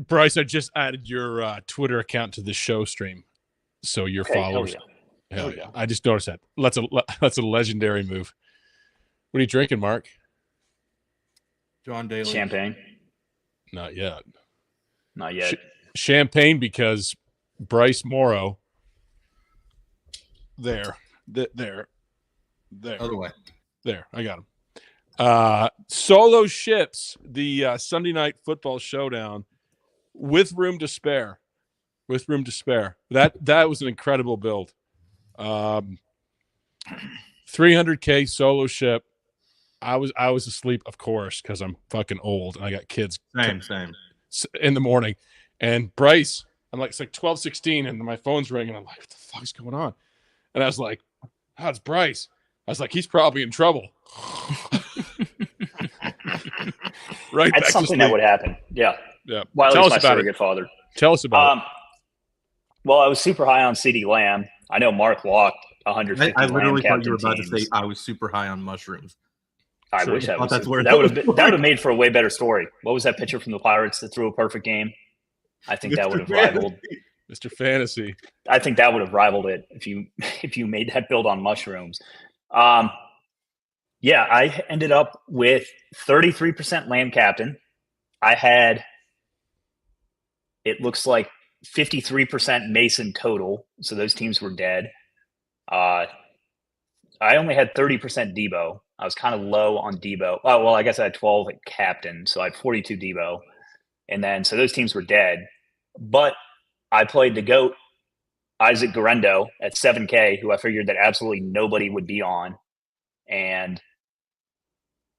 Bryce, I just added your Twitter account to the show stream, so your followers. Hell yeah! I just noticed that. That's a legendary move. What are you drinking, Mark? John Daly. Champagne. Not yet. Not yet. Champagne because Bryce Morrow. There. Other way. There. I got him. Solo ships the Sunday night football showdown with room to spare. That was an incredible build. 300K solo ship. I was asleep, of course, because I'm fucking old and I got kids. Same. In the morning, and Bryce, it's like 12:16, and my phone's ringing. I'm like, what the fuck's going on? And I was like, oh, it's Bryce. I was like, he's probably in trouble. Right. That's something that would happen. Yeah. Yeah. Wiley's my surrogate father. Tell us about it. Well, I was super high on CeeDee Lamb. I know Mark locked 150. I literally thought you were about to say I was super high on mushrooms. I wish that was. That would have made for a way better story. What was that pitcher from the Pirates that threw a perfect game? I think that would have rivaled Mr. Fantasy. I think that would have rivaled it if you made that build on mushrooms. Yeah, I ended up with 33% Lamb captain. I had, it looks like 53% Mason total. So those teams were dead. I only had 30% Debo. I was kind of low on Debo. Oh, well, I guess I had 12 at captain. So I had 42 Debo. And then, so those teams were dead. But I played the GOAT, Isaac Guerrero, at 7K, who I figured that absolutely nobody would be on. And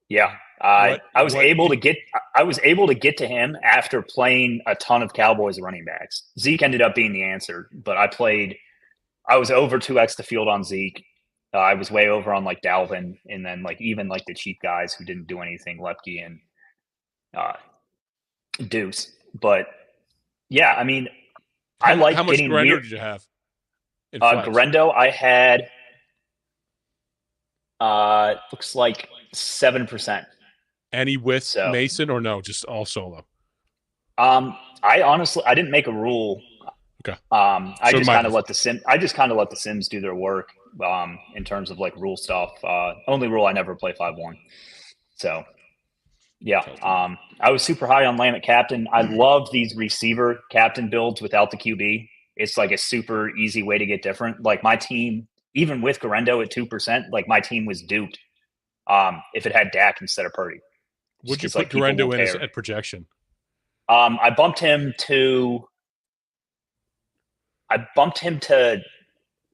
yeah, I was able to get to him after playing a ton of Cowboys running backs. Zeke ended up being the answer, but I was over 2x the field on Zeke. I was way over on like Dalvin, and then even the cheap guys who didn't do anything, Lepke and Deuce. But yeah, I mean, I like how much getting Guerrero weird. did you have? Guerrero, I had looks like 7%. Any with Mason or no? Just all solo. I didn't make a rule. Okay. I just kind of let the Sims do their work. In terms of rule stuff. Only rule I never play 5-1. So yeah. I was super high on Lamb at captain. I love these receiver captain builds without the QB. It's like a super easy way to get different. Like my team, even with Guerrero at 2%, my team was duped. If it had Dak instead of Purdy. Would you put Guerrero in at projection? I bumped him to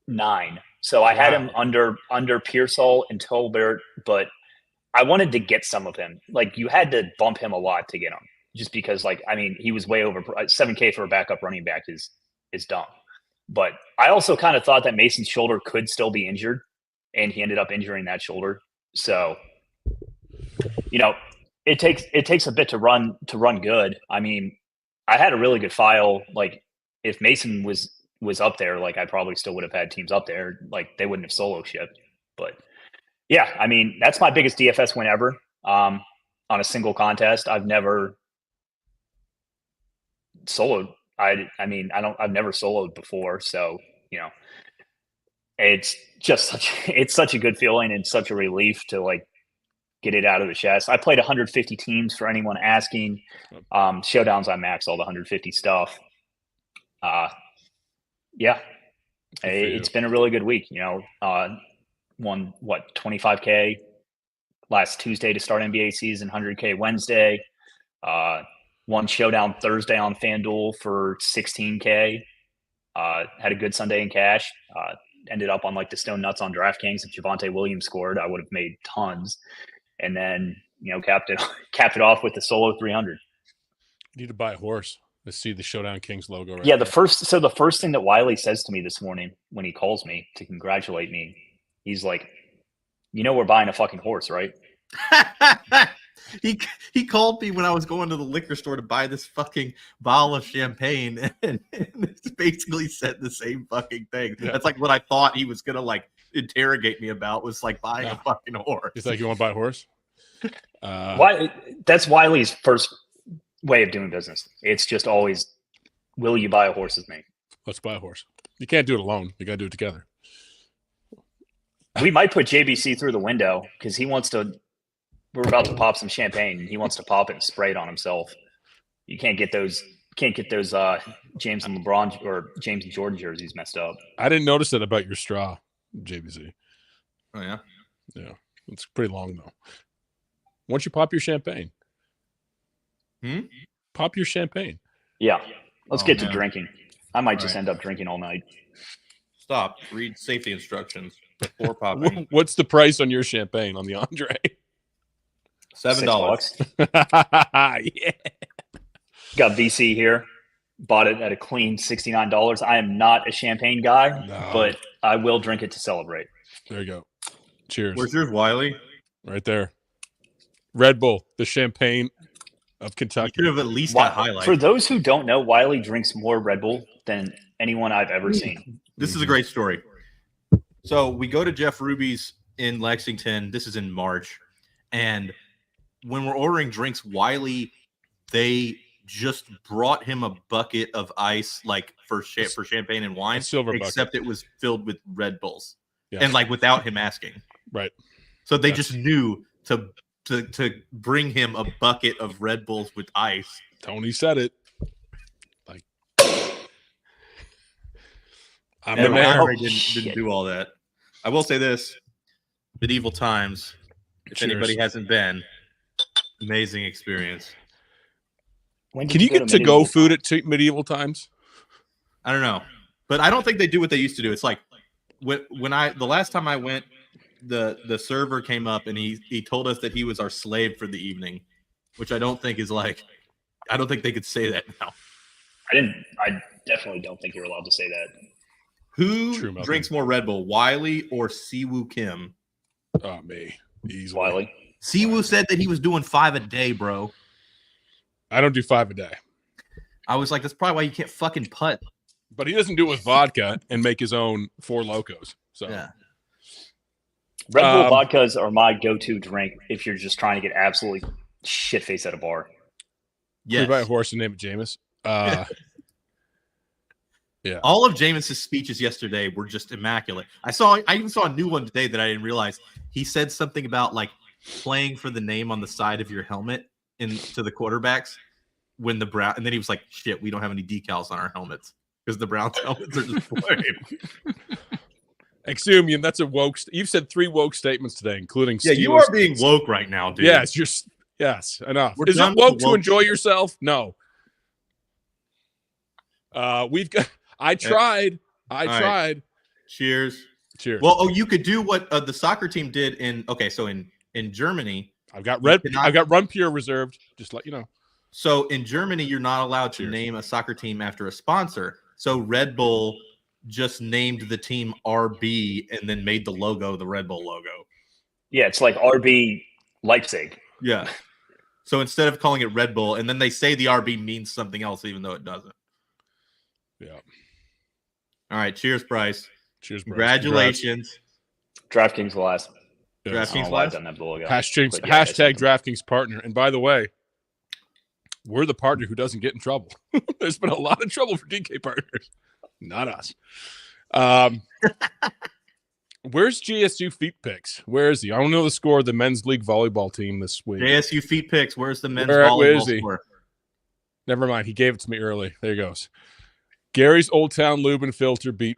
9. So I had him under Pearsall and Tolbert, but I wanted to get some of him. You had to bump him a lot to get him, just because he was way over 7K for a backup running back is dumb. But I also kind of thought that Mason's shoulder could still be injured, and he ended up injuring that shoulder. So, it takes a bit to run good. I mean, I had a really good file. If Mason was up there, I probably still would have had teams up there. They wouldn't have solo shipped. But yeah, I mean, that's my biggest DFS win ever on a single contest. I've never soloed. I've never soloed before. So, it's just such a good feeling and such a relief to get it out of the chest. I played 150 teams for anyone asking. Showdowns, I max all the 150 stuff. Yeah, it's been a really good week. Won 25K last Tuesday to start NBA season, 100K Wednesday. Won Showdown Thursday on FanDuel for 16K. Had a good Sunday in cash. Ended up on the Stone Nuts on DraftKings. If Javonte Williams scored, I would have made tons. And then capped it off with the solo 300. You need to buy a horse. Let's see the Showdown Kings logo. Yeah, the first thing that Wiley says to me this morning when he calls me to congratulate me, he's like, we're buying a fucking horse, right? He called me when I was going to the liquor store to buy this fucking bottle of champagne, and it's basically said the same fucking thing. Yeah. That's what I thought he was gonna interrogate me about, was buying a fucking horse. He's like, you want to buy a horse? Why? That's Wiley's first way of doing business. It's just always, will you buy a horse with me? Let's buy a horse. You can't do it alone. You got to do it together. We might put JBC through the window because he wants to. We're about to pop some champagne, and he wants to pop it and spray it on himself. You can't get those. James and LeBron or James and Jordan jerseys messed up. I didn't notice that about your straw, JBC. Oh yeah, yeah. It's pretty long though. Once you pop your champagne, pop your champagne. Yeah, let's get to drinking. I might just end up drinking all night. Stop. Read safety instructions before popping. What's the price on your champagne on the Andre? $7. Yeah. Got VC here. Bought it at a clean $69. I am not a champagne guy, but I will drink it to celebrate. There you go. Cheers. Where's yours, Wiley? Right there. Red Bull, the champagne of Kentucky. You could have at least got highlights. For those who don't know, Wiley drinks more Red Bull than anyone I've ever seen. This is a great story. So we go to Jeff Ruby's in Lexington. This is in March. And when we're ordering drinks, Wiley, they just brought him a bucket of ice, like for champagne and wine, except it was filled with Red Bulls, and like without him asking. Right. So they just knew to bring him a bucket of Red Bulls with ice. Tony said it. Like, I'm the man. Didn't do all that. I will say this: Medieval Times. If anybody hasn't been, amazing experience. Can you get to-go food at Medieval Times? I don't know, but I don't think they do what they used to do. It's like the last time I went, the server came up and he told us that he was our slave for the evening, which I don't think is like, I don't think they could say that now. I definitely don't think you're allowed to say that. Who drinks more Red Bull, Wiley or Siwoo Kim? Oh, me. Easily. Wiley. Siwoo said that he was doing 5 a day, bro. I don't do 5 a day. I was like, that's probably why you can't fucking putt. But he doesn't do it with vodka and make his own Four Locos. So yeah. Red Bull vodkas are my go-to drink if you're just trying to get absolutely shit-faced at a bar. Yeah. You buy a horse and name it Jameis. Yeah. All of Jameis's speeches yesterday were just immaculate. I even saw a new one today that I didn't realize. He said something about like playing for the name on the side of your helmet to the quarterbacks when the Brown, and then he was like, shit, we don't have any decals on our helmets because the Browns helmets are just lame. Exumian, that's a woke. You've said 3 woke statements today, including Steelers. Yeah, you are being woke right now, dude. Yes, yes, enough. Is it woke to enjoy yourself? No. We've got. I tried. Right. Cheers. Well, you could do what the soccer team did in Germany. I've got Run Pure reserved. Just let you know. So in Germany, you're not allowed to name a soccer team after a sponsor. So Red Bull just named the team RB and then made the logo the Red Bull logo. Yeah, it's like RB Leipzig. Yeah. So instead of calling it Red Bull, and then they say the RB means something else, even though it doesn't. Yeah. All right. Cheers, Bryce. Cheers, Bryce. Congratulations. DraftKings last. DraftKings last. Hashtag DraftKings partner. And by the way, we're the partner who doesn't get in trouble. There's been a lot of trouble for DK partners. Not us. Where's GSU Feet Picks? Where is he? I don't know the score of the men's league volleyball team this week. JSU Feet Picks. Where's the men's volleyball score? Never mind. He gave it to me early. There he goes. Gary's Old Town Lube and Filter beat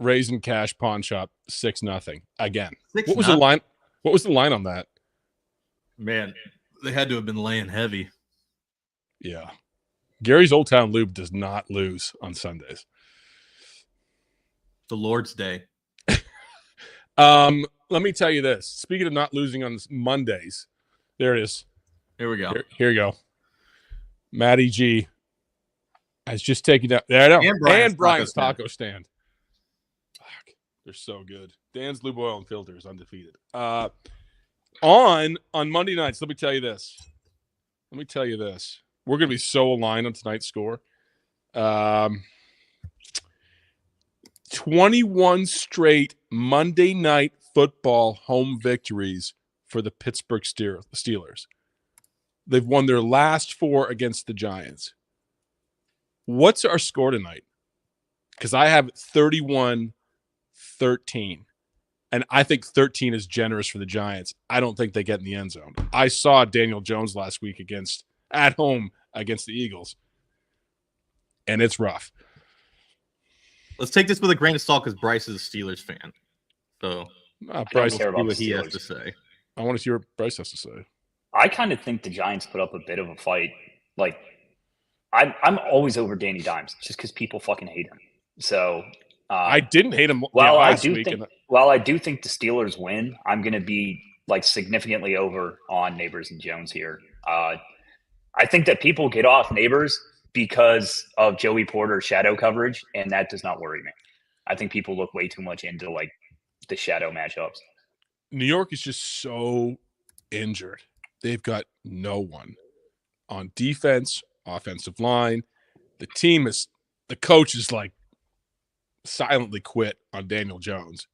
Raisin Cash Pawn Shop 6-0 again. What was the line? What was the line on that? Man, they had to have been laying heavy. Yeah. Gary's Old Town Lube does not lose on Sundays. The Lord's Day. Let me tell you this. Speaking of not losing on Mondays, there it is. Here we go. Here you go. Matty G has just taken down. There I know. And Brian's Taco Stand. Fuck, they're so good. Dan's Lube Oil and Filter is undefeated. On Monday nights, let me tell you this. We're going to be so aligned on tonight's score. 21 straight Monday night football home victories for the Pittsburgh Steelers. They've won their last 4 against the Giants. What's our score tonight? Because I have 31-13. And I think 13 is generous for the Giants. I don't think they get in the end zone. I saw Daniel Jones last week at home against the Eagles. And it's rough. Let's take this with a grain of salt because Bryce is a Steelers fan. So Bryce, see what he has to say. I want to see what Bryce has to say. I kind of think the Giants put up a bit of a fight. Like, I'm always over Danny Dimes just because people fucking hate him. So I didn't hate him last week. While I do think the Steelers win, I'm going to be like significantly over on Neighbors and Jones here. I think that people get off Neighbors because of Joey Porter's shadow coverage, and that does not worry me. I think people look way too much into like the shadow matchups. New York is just so injured. They've got no one on defense, offensive line. The coach is like silently quit on Daniel Jones.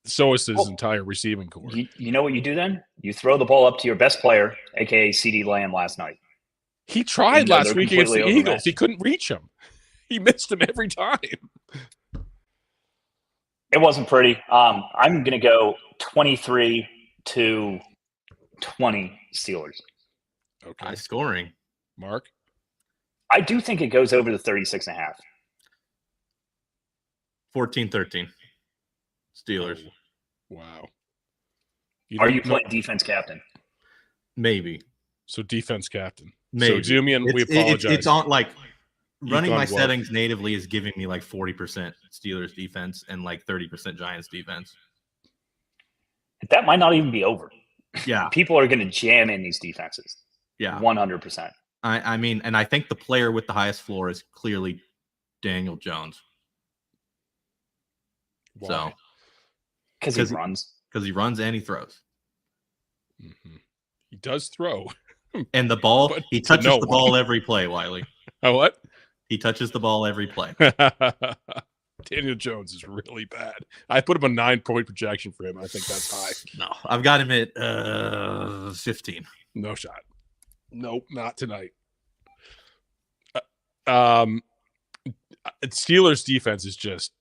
So is his entire receiving corps. You know what you do then? You throw the ball up to your best player, aka CD Lamb last night. He tried last week against the Eagles. He couldn't reach him. He missed him every time. It wasn't pretty. I'm going to go 23-20 Steelers. Okay. High scoring. Mark? I do think it goes over the 36.5. 14-13. Steelers. Oh, wow. Are you playing defense captain? Maybe. So defense captain. Maybe. So Zumian, we apologize. It's on like running my settings natively is giving me like 40% Steelers defense and like 30% Giants defense. That might not even be over. Yeah. People are going to jam in these defenses. Yeah. 100%. I mean, and I think the player with the highest floor is clearly Daniel Jones. Why? So because he runs. Because he runs and he throws. Mm-hmm. He does throw. And the ball, he touches the ball every play, Wiley. Oh, what? He touches the ball every play. Daniel Jones is really bad. I put him a 9-point projection for him. I think that's high. No, I've got him at 15. No shot. Nope, not tonight. Steelers defense is just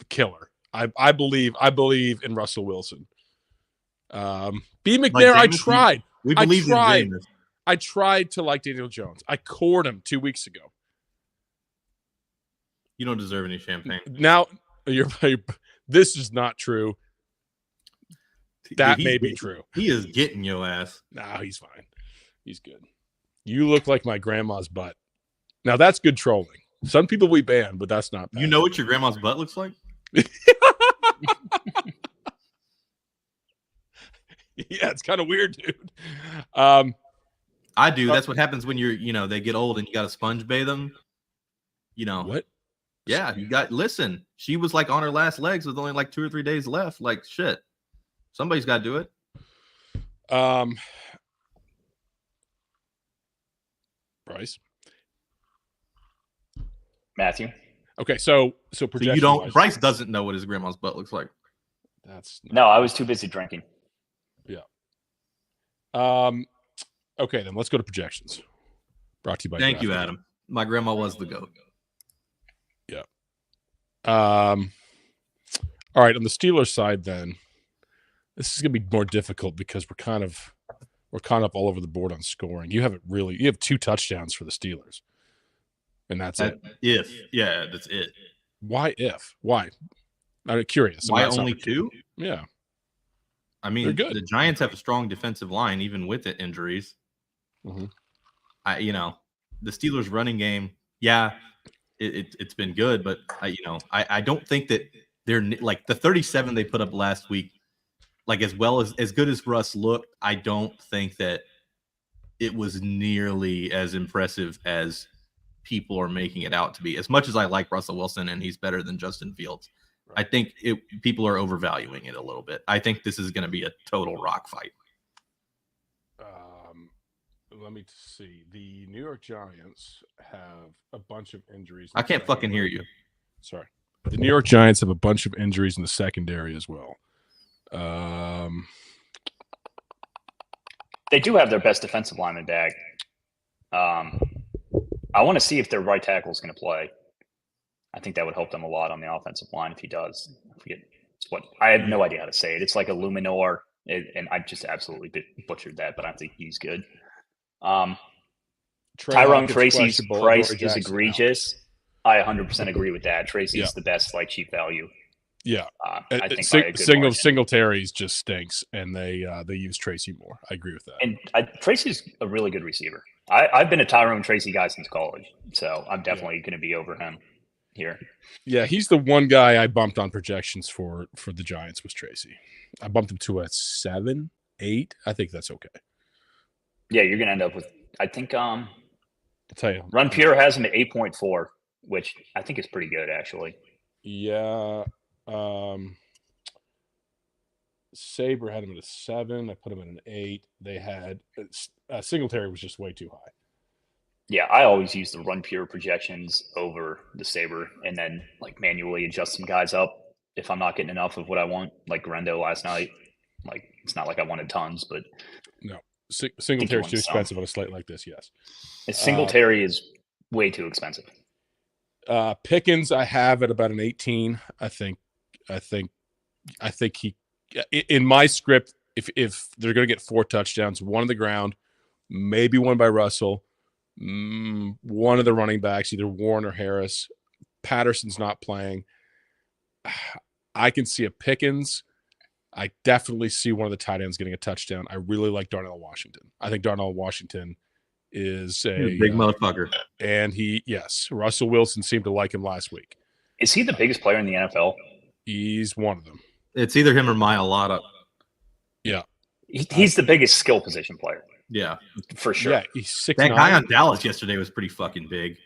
killer. I believe in Russell Wilson. B. McNair, I tried. We believe in Jameis. I tried to like Daniel Jones. I cored him 2 weeks ago. You don't deserve any champagne. Now this is not true. That may be true. He is getting your ass. No, he's fine. He's good. You look like my grandma's butt. Now that's good trolling. Some people we ban, but that's not bad. You know what your grandma's butt looks like? Yeah, it's kind of weird, dude. I do. That's what happens when they get old and you got to sponge bathe them. What? Yeah, listen, she was like on her last legs with only like 2 or 3 days left. Like shit. Somebody's got to do it. Bryce. Matthew. Okay, so you don't. Bryce doesn't know what his grandma's butt looks like. No, I was too busy drinking. Yeah. Okay, then let's go to projections. Brought to you by. Thank you, Adam. My grandma was the GOAT. Yeah. All right, on the Steelers side, then this is gonna be more difficult because we're kind of all over the board on scoring. You have 2 touchdowns for the Steelers. And that's it. That's it. Why? I'm curious. Why only 2? Yeah. I mean, the Giants have a strong defensive line, even with the injuries. Mm-hmm. The Steelers' running game, it's been good, but I don't think that they're like the 37 they put up last week. Like as good as Russ looked, I don't think that it was nearly as impressive as people are making it out to be. As much as I like Russell Wilson and he's better than Justin Fields, right. I think people are overvaluing it a little bit. I think this is going to be a total rock fight. Let me see. The New York Giants have a bunch of injuries. I can't fucking hear you. Sorry. The New York Giants have a bunch of injuries in the secondary as well. They do have their best defensive lineman back. I want to see if their right tackle is going to play. I think that would help them a lot on the offensive line if he does. I forget what I have no idea how to say it. It's like a Luminor, and I just absolutely butchered that, but I think he's good. Tyrone Tracy's price is egregious. I 100% agree with that. Tracy's the best cheap value. Yeah, I think Singletary's just stinks, and they use Tracy more. I agree with that. And Tracy's a really good receiver. I've been a Tyrone Tracy guy since college, so I'm definitely going to be over him here. Yeah, he's the one guy I bumped on projections for the Giants was Tracy. I bumped him to a 7, 8. I think that's okay. Yeah, you're going to end up with, I think, I'll tell you. Run Pure has him at 8.4, which I think is pretty good, actually. Yeah. Sabre had him at a 7. I put him at an 8. They had Singletary was just way too high. Yeah, I always use the Run Pure projections over the Sabre, and then manually adjust some guys up if I'm not getting enough of what I want. Like Grendo last night, it's not like I wanted tons, but no, Singletary's too expensive on a slate like this. Yes, Singletary is way too expensive. Pickens I have at about an 18. I think he in my script, if they're going to get 4 touchdowns, 1 on the ground, maybe 1 by Russell, 1 of the running backs, either Warren or Harris. Patterson's not playing. I can see a Pickens. I definitely see one of the tight ends getting a touchdown. I really like Darnell Washington. I think Darnell Washington is a big motherfucker. And Russell Wilson seemed to like him last week. Is he the biggest player in the NFL? He's one of them. It's either him or Mailata. Yeah. He's the biggest skill position player. Yeah. For sure. Yeah, he's 6'9". That guy on Dallas yesterday was pretty fucking big.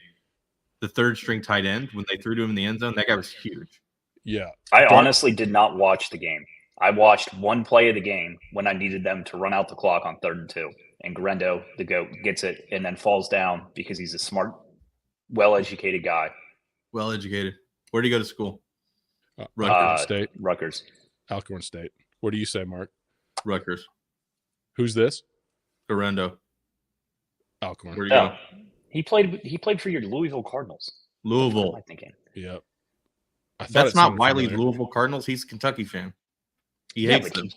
The 3rd string tight end, when they threw to him in the end zone, that guy was huge. Yeah. I honestly did not watch the game. I watched one play of the game when I needed them to run out the clock on 3rd and 2. And Grendo, the GOAT, gets it and then falls down because he's a smart, well-educated guy. Well-educated. Where did he go to school? Rutgers State. Rutgers. Alcorn State. What do you say, Mark? Rutgers. Who's this? Garendo. Alcorn. Where do you go? He played for your Louisville Cardinals. Louisville. What am I thinking? Yep. That's not Wiley's Louisville Cardinals. He's a Kentucky fan. He hates them.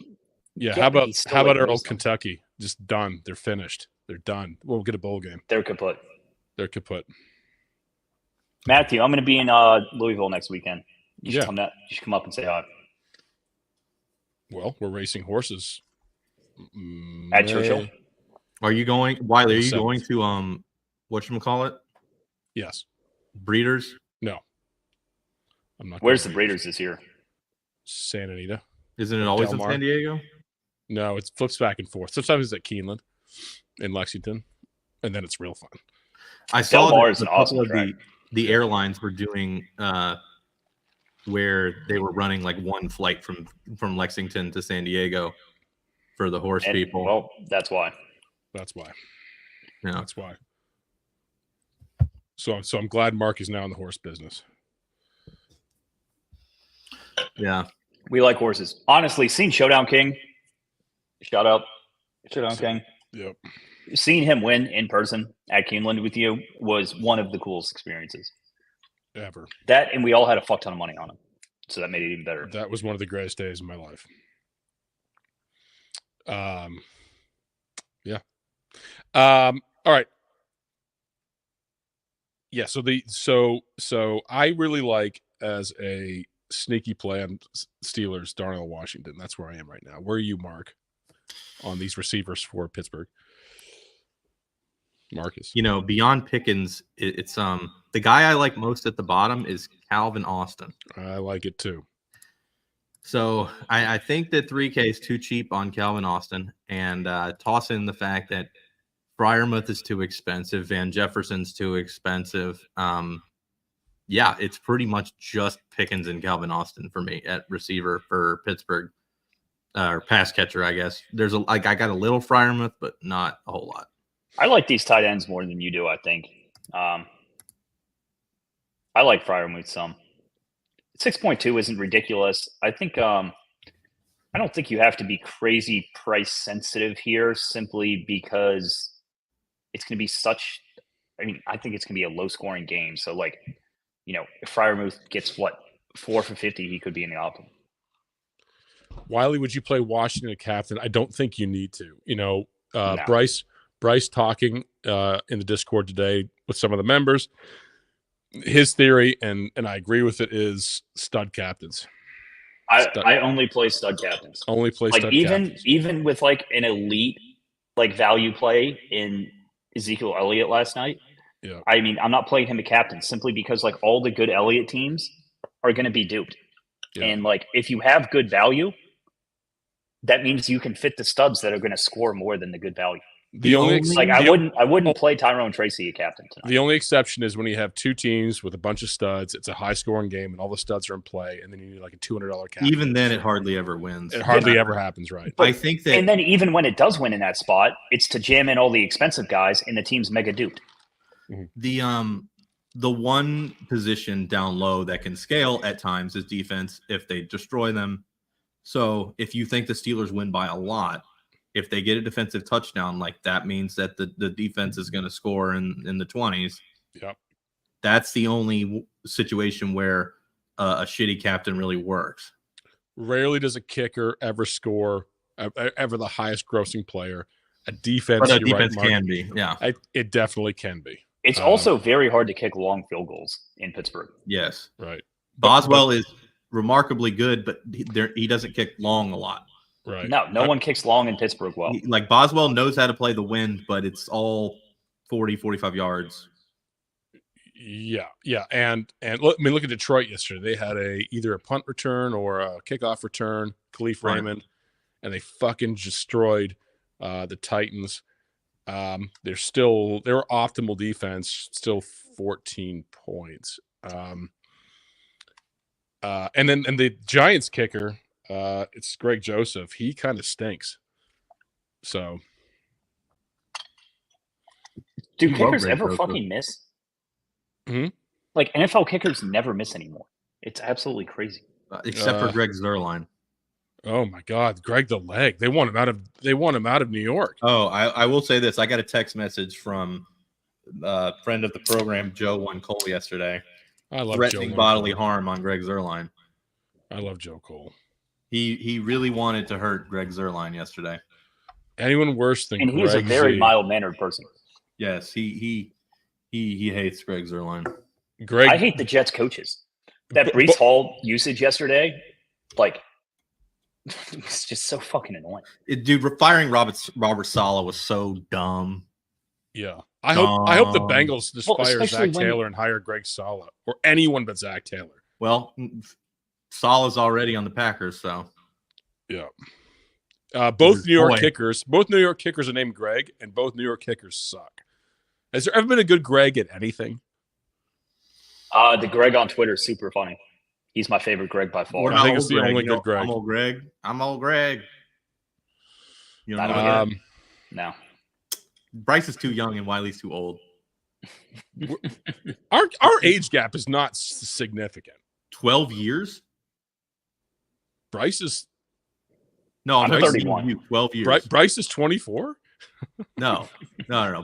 Yeah. How about our old Kentucky? Just done. They're finished. They're done. We'll get a bowl game. They're kaput. Matthew, I'm going to be in Louisville next weekend. You should come up and say hi. Well, we're racing horses. At Churchill? Are you going, Wiley, are you going to, whatchamacallit? Yes. Breeders? No. I'm not. Where's the Breeders this year? Santa Anita. Isn't it always in San Diego? No, it flips back and forth. Sometimes it's at Keeneland in Lexington, and then it's real fun. I saw that a couple of the airlines were doing where they were running like one flight from Lexington to San Diego for the horse people. Well, that's why. That's why. Yeah, that's why. So I'm glad Mark is now in the horse business. Yeah. We like horses. Honestly, seeing Showdown King, shout out Showdown King. Yep. Seeing him win in person at Keeneland with you was one of the coolest experiences ever. That, and we all had a fuck ton of money on him. So that made it even better. That was one of the greatest days of my life. Yeah. All right. Yeah. So I really like, as a sneaky play on Steelers, Darnell Washington. That's where I am right now. Where are you, Mark, on these receivers for Pittsburgh? Marcus. Beyond Pickens, it's the guy I like most at the bottom is Calvin Austin. I like it too. So I think that 3K is too cheap on Calvin Austin, and toss in the fact that Freiermuth is too expensive, Van Jefferson's too expensive. Yeah, it's pretty much just Pickens and Calvin Austin for me at receiver for Pittsburgh, or pass catcher, I guess. I got a little Freiermuth, but not a whole lot. I like these tight ends more than you do, I think. I like Freiermuth some. 6.2 isn't ridiculous. I think I don't think you have to be crazy price sensitive here simply because it's going to be I think it's going to be a low scoring game. So like, if Freiermuth gets 4 for 50, he could be in the optimal. Wiley, would you play Washington a captain? I don't think you need to. No. Bryce talking in the Discord today with some of the members. His theory, and I agree with it, is stud captains. I only play stud captains. Only play stud captains. Even with like an elite like value play in Ezekiel Elliott last night. Yeah. I mean, I'm not playing him a captain simply because like all the good Elliott teams are going to be duped. Yeah. And like if you have good value, that means you can fit the studs that are going to score more than the good value. I wouldn't play Tyrone Tracy a captain tonight. The only exception is when you have two teams with a bunch of studs. It's a high scoring game, and all the studs are in play, and then you need like a $200 captain. Even then, it hardly ever wins. It hardly ever happens, right? But, I think that, and then even when it does win in that spot, it's to jam in all the expensive guys, and the team's mega duped. The one position down low that can scale at times is defense if they destroy them. So if you think the Steelers win by a lot, if they get a defensive touchdown, like that means that the defense is going to score in the 20s. Yep. That's the only situation where a shitty captain really works. Rarely does a kicker ever score, ever the highest grossing player. A defense, but a defense can be. Yeah. It definitely can be. It's also very hard to kick long field goals in Pittsburgh. Yes. Right. Boswell is remarkably good, but he doesn't kick long a lot. Right. No one kicks long in Pittsburgh well. Like Boswell knows how to play the wind, but it's all 40, 45 yards. Yeah. And look at Detroit yesterday. They had either a punt return or a kickoff return, Khalif Raymond, and they fucking destroyed the Titans. They're optimal defense, still 14 points. And the Giants kicker, it's Greg Joseph. He kind of stinks. So, do kickers ever fucking miss? Mm-hmm. Like NFL kickers never miss anymore. It's absolutely crazy. Except for Greg Zuerlein. Oh my God, Greg the Leg. They want him out of New York. Oh, I will say this. I got a text message from a friend of the program, Joe One Cole, yesterday. I love threatening Joe bodily harm on Greg Zuerlein. I love Joe Cole. He really wanted to hurt Greg Zuerlein yesterday. Anyone worse than Greg? And he's a very mild-mannered person. Yes, he hates Greg Zuerlein. I hate the Jets coaches. That Breece Hall usage yesterday, like, it's just so fucking annoying. Dude, firing Robert Saleh was so dumb. Yeah. I hope the Bengals just fire Zach Taylor and hire Greg Saleh or anyone but Zach Taylor. Well, Saleh's already on the Packers, so yeah. Both New York kickers are named Greg, and both New York kickers suck. Has there ever been a good Greg at anything? The Greg on Twitter is super funny. He's my favorite Greg by far. I think it's the only good Greg. I'm old Greg. You know, no. Bryce is too young and Wiley's too old. Our age gap is not significant. 12 years? Bryce is... No, I'm 31. 12 years. Bryce is 24? No.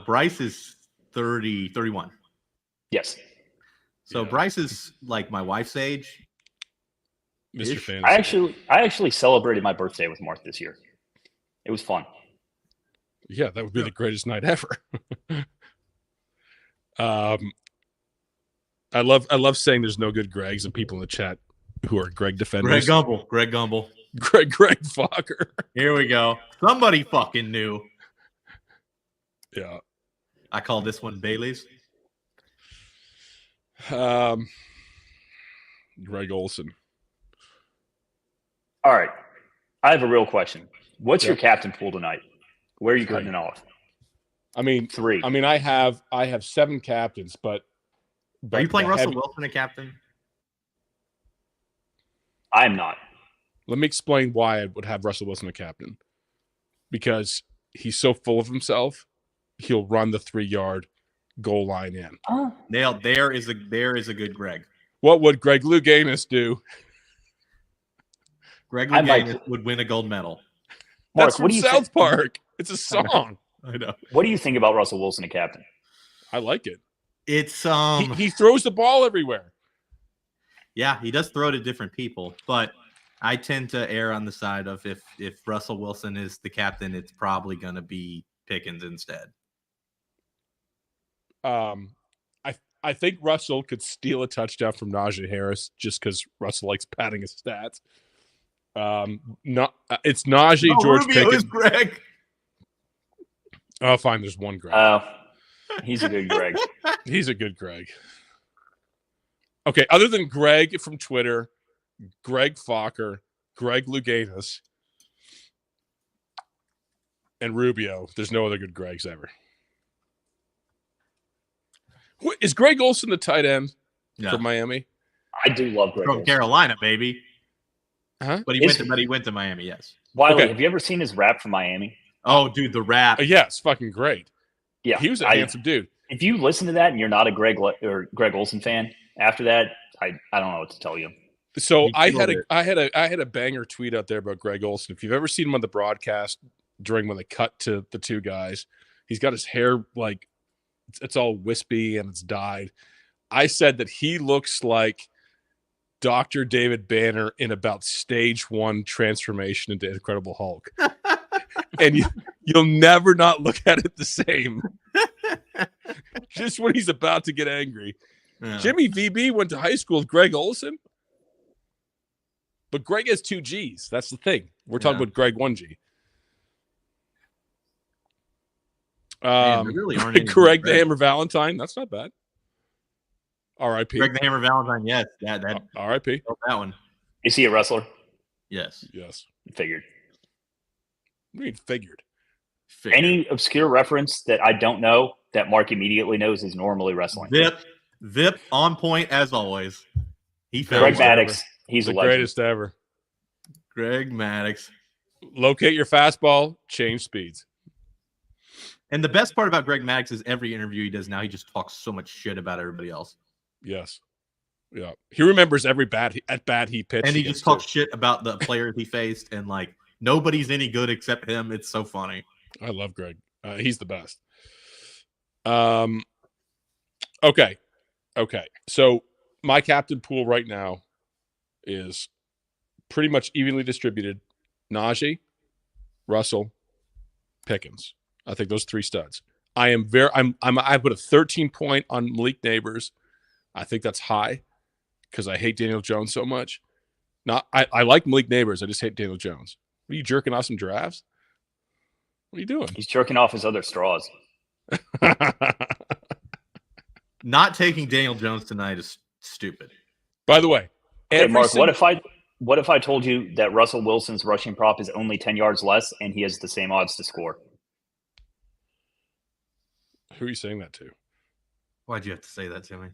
Bryce is 31. Yes. So Bryce is like my wife's age. Mr. Fantasy. I actually celebrated my birthday with Mark this year. It was fun. Yeah, that would be the greatest night ever. I love saying there's no good Gregs and people in the chat who are Greg defenders. Greg Gumbel. Greg Fokker. Here we go. Somebody fucking knew. Yeah. I call this one Bailey's. Greg Olson. All right. I have a real question. What's your captain pool tonight? Where are you cutting it off? I mean, 3. I mean, I have 7 captains, but are you playing Russell Wilson a captain? I'm not. Let me explain why I would have Russell Wilson a captain. Because he's so full of himself, he'll run the 3-yard goal line in. Oh. Nailed. There is a good Greg. What would Greg Louganis do? Greg Louganis would win a gold medal. Mark, That's from South Park. It's a song. I know. What do you think about Russell Wilson, a captain? I like it. It's he throws the ball everywhere. Yeah, he does throw to different people, but I tend to err on the side of if Russell Wilson is the captain, it's probably going to be Pickens instead. I think Russell could steal a touchdown from Najee Harris just because Russell likes padding his stats. It's Najee, George Rubio Pickens. is Greg. Oh, fine. There's one Greg. Oh, he's a good Greg. He's a good Greg. Okay, other than Greg from Twitter, Greg Fokker, Greg Louganis, and Rubio, there's no other good Gregs ever. Is Greg Olsen the tight end from Miami? I do love Greg from Olsen. Carolina, baby. Huh? But he went to Miami. Yes. Wiley, have you ever seen his rap from Miami? Oh, dude, the rap. Yeah, it's fucking great. Yeah, he was a handsome dude. If you listen to that and you're not a Greg Olsen fan, after that, I don't know what to tell you. So I had a banger tweet out there about Greg Olsen. If you've ever seen him on the broadcast during when they cut to the two guys, he's got his hair like it's all wispy and it's dyed. I said that he looks like Dr. David Banner in about stage 1 transformation into Incredible Hulk. And you'll never not look at it the same. Just when he's about to get angry. Yeah. Jimmy VB went to high school with Greg Olsen. But Greg has 2 G's. That's the thing. We're talking about Greg 1G. Really Greg the Hammer Valentine. That's not bad. R.I.P. Greg the Hammer Valentine. Yes, that R.I.P. That one. Is he a wrestler? Yes. Figured. What do you mean figured? Any obscure reference that I don't know that Mark immediately knows is normally wrestling. Vip on point as always. Greg Maddox. He's the a legend. Greatest ever. Greg Maddox. Locate your fastball, change speeds. And the best part about Greg Maddox is every interview he does now, he just talks so much shit about everybody else. Yes. Yeah. He remembers every bat he pitched. And he just talks shit about the players he faced and like nobody's any good except him. It's so funny. I love Greg. He's the best. Okay. So my captain pool right now is pretty much evenly distributed. Najee, Russell, Pickens. I think those 3 studs. I put a 13 point on Malik Neighbors. I think that's high because I hate Daniel Jones so much. I like Malik Neighbors. I just hate Daniel Jones. What are you jerking off some drafts? What are you doing? He's jerking off his other straws. Not taking Daniel Jones tonight is stupid. By the way, hey, Mark, what if I told you that Russell Wilson's rushing prop is only 10 yards less and he has the same odds to score? Who are you saying that to? Why'd you have to say that to me?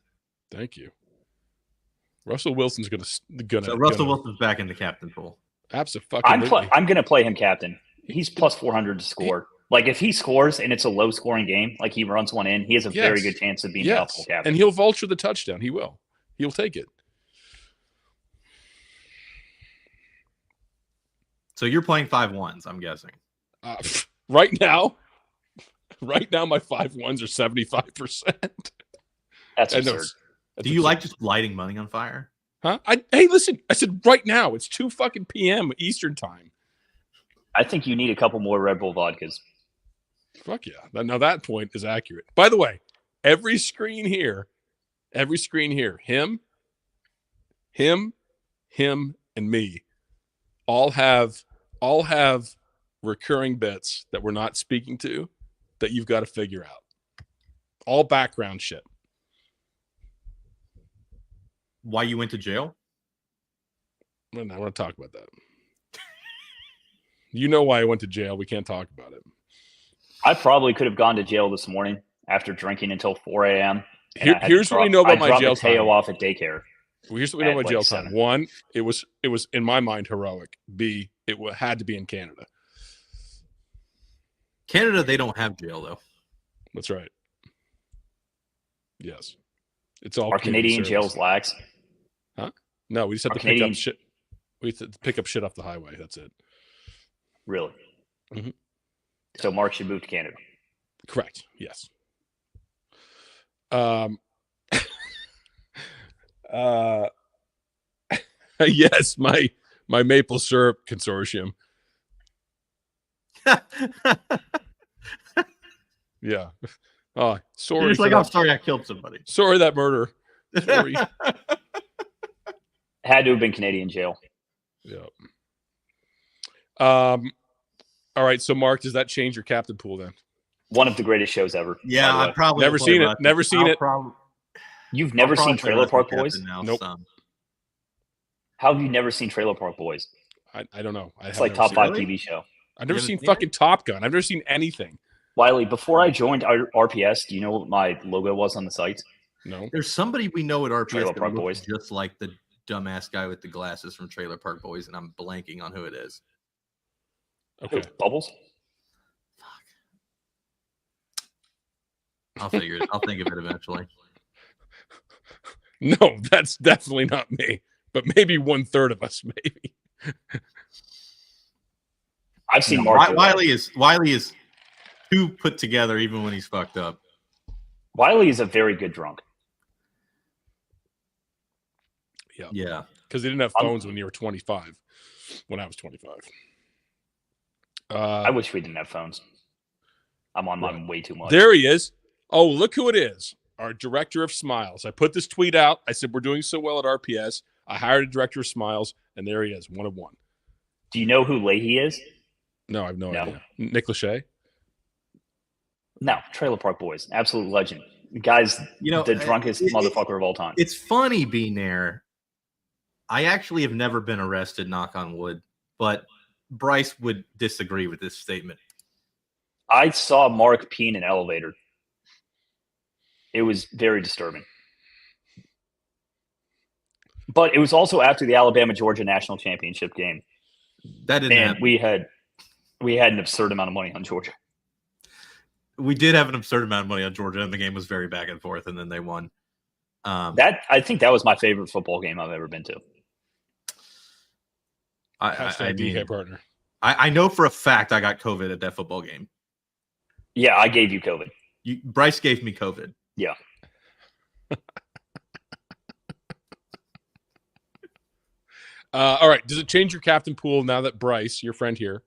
Thank you. Russell Wilson's gonna. So Russell Wilson's back in the captain pool. Absolutely. I'm gonna play him captain. He's plus 400 to score. Like if he scores and it's a low scoring game, like he runs one in, he has a very good chance of being helpful captain. And he'll vulture the touchdown. He will. He'll take it. So you're playing 5-1s, I'm guessing. Right now, my 5-1s are 75%. That's absurd. Do you like just lighting money on fire? Huh? Hey, listen. I said right now. It's 2 p.m. Eastern time. I think you need a couple more Red Bull vodkas. Fuck yeah. Now that point is accurate. By the way, every screen here, him, and me all have recurring bits that we're not speaking to that you've got to figure out. All background shit. Why you went to jail? I don't want to talk about that. You know why I went to jail. We can't talk about it. I probably could have gone to jail this morning after drinking until 4 a.m. Here's what we know about my jail time. Mateo off at daycare. Well, here's what we know about jail time. 1, it was in my mind heroic. B, it had to be in Canada. Canada, they don't have jail though. That's right. Yes, it's all. Our Canadian jails lax. Huh? No, we just have to pick up shit. We have to pick up shit off the highway. That's it. Really? Mm-hmm. So Mark should move to Canada. Correct. Yes. Yes, my maple syrup consortium. Yeah. Oh, sorry. You're just like, I'm sorry I killed somebody. Sorry that murder. Sorry. Had to have been Canadian jail. Yeah. All right. So, Mark, does that change your captain pool then? One of the greatest shows ever. Yeah, I probably never seen it. Never seen it. You've never seen Trailer Park Boys? Now, nope. How have you never seen Trailer Park Boys? I don't know. It's like top 5 TV show. I've never seen fucking Top Gun. I've never seen anything. Wiley, before I joined RPS, do you know what my logo was on the site? No. There's somebody we know at RPS Trailer Park that Boys, just like the dumbass guy with the glasses from Trailer Park Boys, and I'm blanking on who it is. Okay. Bubbles? Fuck. I'll figure it. I'll think of it eventually. No, that's definitely not me. But maybe 1/3 of us, maybe. I've seen Mark. Wiley is too put together even when he's fucked up. Wiley is a very good drunk. Yeah. Yeah. Because they didn't have phones when you were 25. When I was 25. I wish we didn't have phones. I'm on mine way too much. There he is. Oh, look who it is. Our director of smiles. I put this tweet out. I said, we're doing so well at RPS. I hired a director of smiles, and there he is, 1 of 1. Do you know who Leahy is? No, I have no idea. Nick Lachey? No, Trailer Park Boys. Absolute legend. The guy's the drunkest motherfucker of all time. It's funny being there. I actually have never been arrested, knock on wood, but Bryce would disagree with this statement. I saw Mark pee in an elevator. It was very disturbing. But it was also after the Alabama-Georgia national championship game. That didn't happen. We had an absurd amount of money on Georgia. We did have an absurd amount of money on Georgia, and the game was very back and forth, and then they won. I think that was my favorite football game I've ever been to. partner. I know for a fact I got COVID at that football game. Yeah, I gave you COVID. Bryce gave me COVID. Yeah. All right. Does it change your captain pool now that Bryce, your friend here?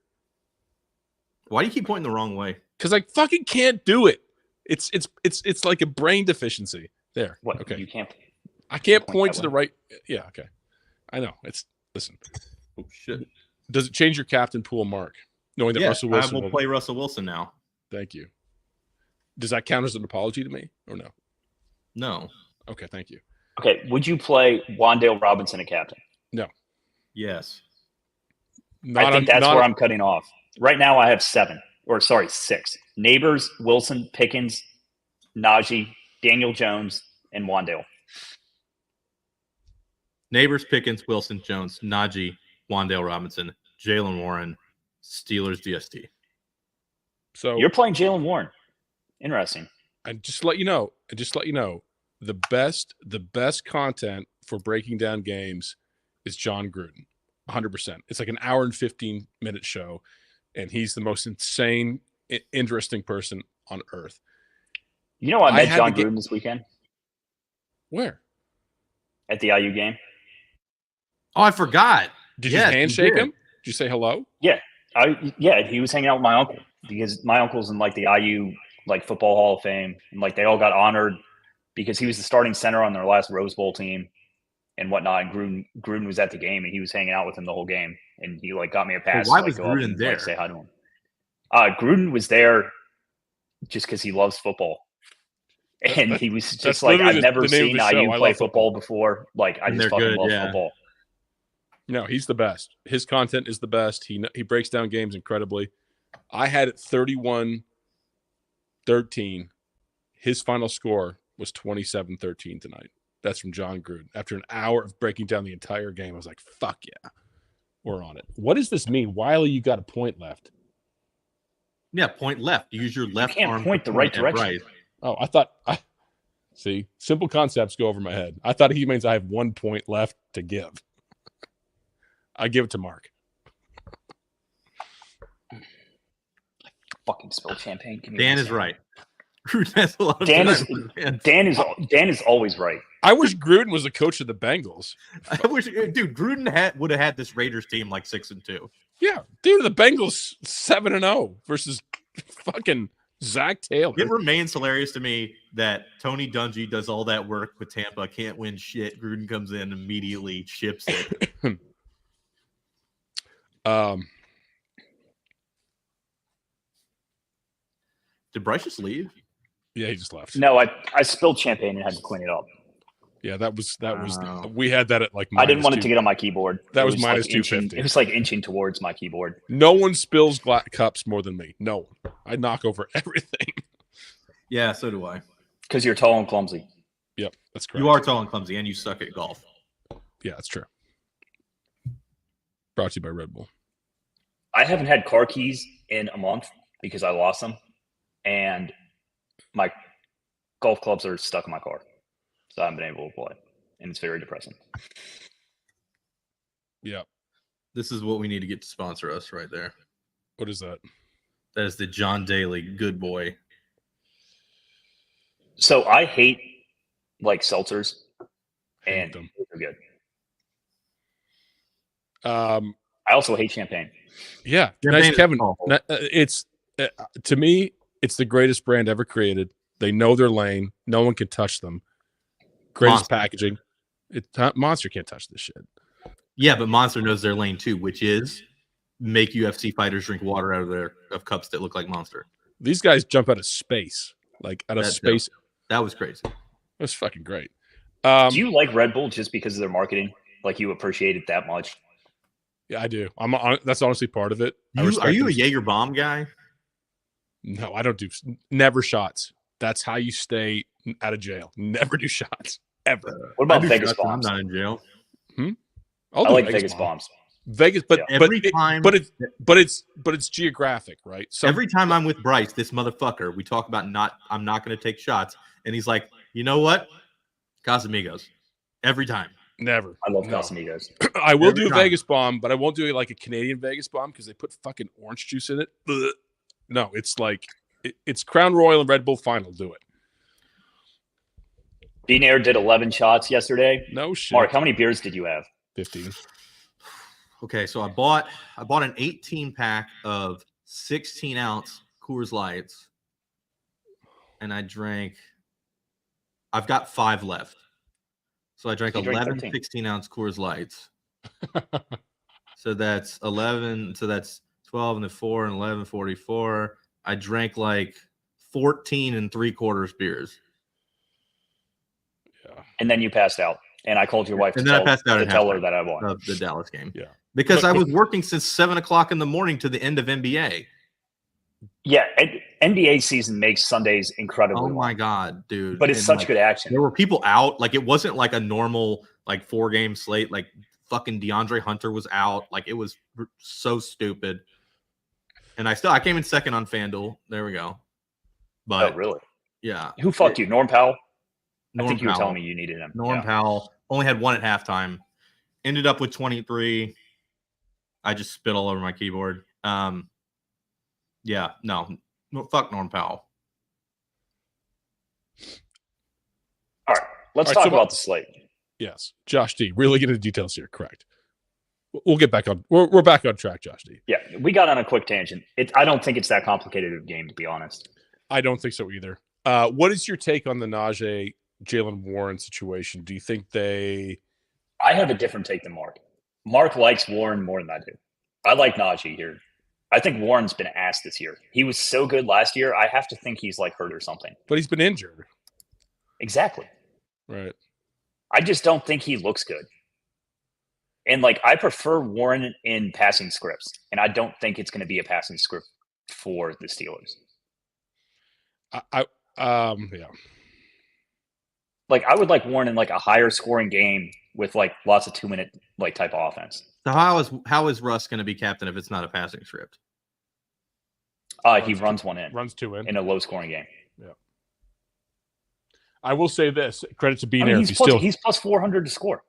Why do you keep pointing the wrong way? Because I fucking can't do it. It's like a brain deficiency. There. What? Okay. You can't. I can't point to the right. Yeah. Okay. I know. Listen. Oh shit. Does it change your captain pool, Mark? Knowing that Russell Wilson I will play Russell Wilson now. Thank you. Does that count as an apology to me or no? No. Okay. Thank you. Okay. Would you play Wan'Dale Robinson a captain? No. Yes. I think that's where I'm cutting off. Right now I have 6. Neighbors, Wilson, Pickens, Najee, Daniel Jones, and Wan'Dale. Neighbors, Pickens, Wilson, Jones, Najee, Wan'Dale Robinson, Jalen Warren, Steelers DST. So you're playing Jalen Warren. Interesting. And just let you know, the best content for breaking down games is John Gruden. 100%. It's like an hour and 15-minute show, and he's the most insane, interesting person on earth. You know, I met John Gruden this weekend. Where? At the IU game. Oh, I forgot. Did you handshake him? Did you say hello? Yeah. He was hanging out with my uncle because my uncle's in like the IU like football Hall of Fame, and like they all got honored because he was the starting center on their last Rose Bowl team and whatnot. And Gruden was at the game, and he was hanging out with him the whole game, and he like got me a pass. Well, why was Gruden there? Say hi to him. Gruden was there just because he loves football. And he was just like, I've never seen IU play football before. Like, I just fucking love football. No, he's the best. His content is the best. He breaks down games incredibly. I had it 31-13. His final score was 27-13 tonight. That's from John Gruden. After an hour of breaking down the entire game, I was like, fuck yeah, we're on it. What does this mean? Wiley, you got a point left. Yeah, point left. Use your left arm. You can't point the right direction. Right. Oh, see, simple concepts go over my head. I thought he means I have 1 point left to give. I give it to Mark. Fucking spilled champagne. Dan is right. Dan is always right. I wish Gruden was the coach of the Bengals. I wish, dude, Gruden would have had this Raiders team like 6-2. Yeah, dude, the Bengals 7-0 versus fucking Zach Taylor. It remains hilarious to me that Tony Dungy does all that work with Tampa, can't win shit. Gruden comes in, immediately ships it. Did Bryce just leave? Yeah, he just left. No, I spilled champagne and had to clean it up. Yeah, that was we had that at like I didn't want it to get on my keyboard. That was minus like 250. It was like inching towards my keyboard. No one spills cups more than me. No one. I knock over everything. Yeah, so do I. Because you're tall and clumsy. Yep, that's correct. You are tall and clumsy, and you suck at golf. Yeah, that's true. Brought to you by Red Bull. I haven't had car keys in a month because I lost them, and my golf clubs are stuck in my car. So I haven't been able to play, and it's very depressing. Yeah. This is what we need to get to sponsor us right there. What is that? That is the John Daly Good Boy. So I hate like seltzers, and they're good. I also hate champagne. Yeah, nice, Kevin. It's to me, it's the greatest brand ever created. They know their lane. No one can touch them. Greatest packaging. Monster can't touch this shit. Yeah, but Monster knows their lane too, which is make UFC fighters drink water out of cups that look like Monster. These guys jump out of space, like out of space. That was crazy. That was fucking great. Do you like Red Bull just because of their marketing? Like you appreciate it that much? Yeah, I do. That's honestly part of it. Are you a Jaeger bomb guy? No, I don't do never shots. That's how you stay out of jail. Never do shots ever. What about Vegas bombs? I'm not in jail. I like Vegas bombs. Vegas, but yeah. but it's geographic, right? So every time I'm with Bryce, this motherfucker, we talk about I'm not going to take shots, and he's like, you know what, Casamigos, every time. Never. I love Casamigos. I will do a Vegas bomb, but I won't do it like a Canadian Vegas bomb because they put fucking orange juice in it. Ugh. No, it's like it's Crown Royal and Red Bull Final. Do it. Bean Air did 11 shots yesterday. No shit. Mark, how many beers did you have? 15. Okay, so I bought an 18 pack of 16 ounce Coors Lights, and I've got 5 left. So I drank 11 16 ounce Coors Lights. So that's 11. So that's 12 and 4 and 11, 44. I drank like 14 and 3/4 beers. Yeah. And then you passed out. And I called your wife to tell her that I won. Of the Dallas game. Yeah. Because I was working since 7 o'clock in the morning to the end of NBA. Yeah. NBA season makes Sundays incredible. Oh my God, dude. But it's such good action. There were people out. Like it wasn't like a normal like 4-game slate. Like fucking DeAndre Hunter was out. Like it was so stupid. And I came in second on FanDuel. There we go. But really? Yeah. Who fucked you? Norm Powell? Norm I think you Powell. were telling me you needed him. Norm Powell only had 1 at halftime. Ended up with 23. I just spit all over my keyboard. Yeah, no, fuck Norm Powell. All right, let's talk about the slate. Yes, Josh D. Really get into details here. Correct. We'll get back on. We're back on track, Josh D. Yeah, we got on a quick tangent. I don't think it's that complicated of a game, to be honest. I don't think so either. What is your take on the Najee Jalen Warren situation? Do you think I have a different take than Mark. Mark likes Warren more than I do. I like Najee here. I think Warren's been ass this year. He was so good last year. I have to think he's like hurt or something. But he's been injured. Exactly. Right. I just don't think he looks good. And like I prefer Warren in passing scripts, and I don't think it's going to be a passing script for the Steelers. Yeah. Like I would like Warren in like a higher scoring game with like lots of 2-minute like type of offense. So how is Russ going to be captain if it's not a passing script? He runs 2 in a low scoring game. Yeah. I will say this. Credit to Bean Air. He's plus 400 to score.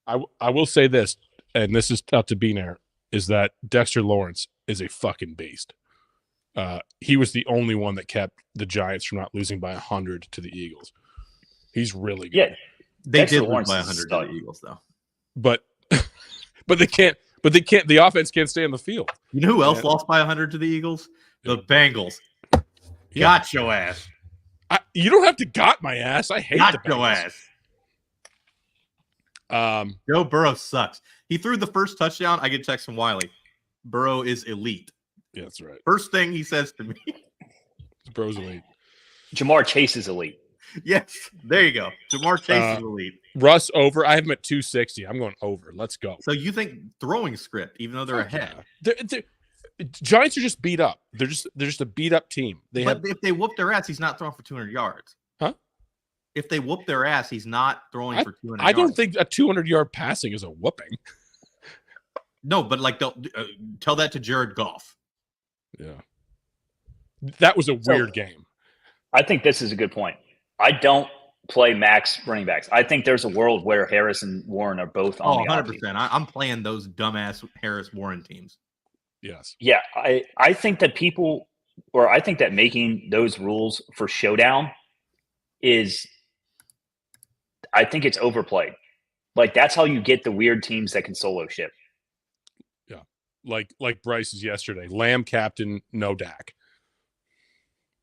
I will say this. and this is tough to be there, is that Dexter Lawrence is a fucking beast. He was the only one that kept the Giants from not losing by 100 to the Eagles. He's really good. Yeah, They Dexter did Lawrence lose by is 100 a to the Eagles, though. But they can't. But they can't. The offense can't stay on the field. You know who else lost by 100 to the Eagles? The Bengals. Yeah. Got your ass. You don't have to got my ass. I hate the Got your Bengals. ass. Joe Burrow sucks. He threw the first touchdown. I get a text from Wiley. Burrow is elite. Yeah, that's right. First thing he says to me. Burrow's elite. Jamar Chase is elite. Yes, there you go. Jamar Chase is elite. Russ over. I have him at 260. I'm going over. Let's go. So you think throwing script, even though they're ahead? Giants are just beat up. They're just a beat up team. If they whoop their ass, he's not throwing for 200 yards. Huh? If they whoop their ass, he's not throwing for 200 yards. I don't think a 200-yard passing is a whooping. No, but like, tell that to Jared Goff. Yeah. That was a weird game. I think this is a good point. I don't play max running backs. I think there's a world where Harris and Warren are both on the 100%. I'm playing those dumbass Harris Warren teams. Yes. Yeah, I think that I think that making those rules for Showdown I think it's overplayed. Like, that's how you get the weird teams that can solo ship. Yeah. Like Bryce's yesterday. Lamb captain, no Dak.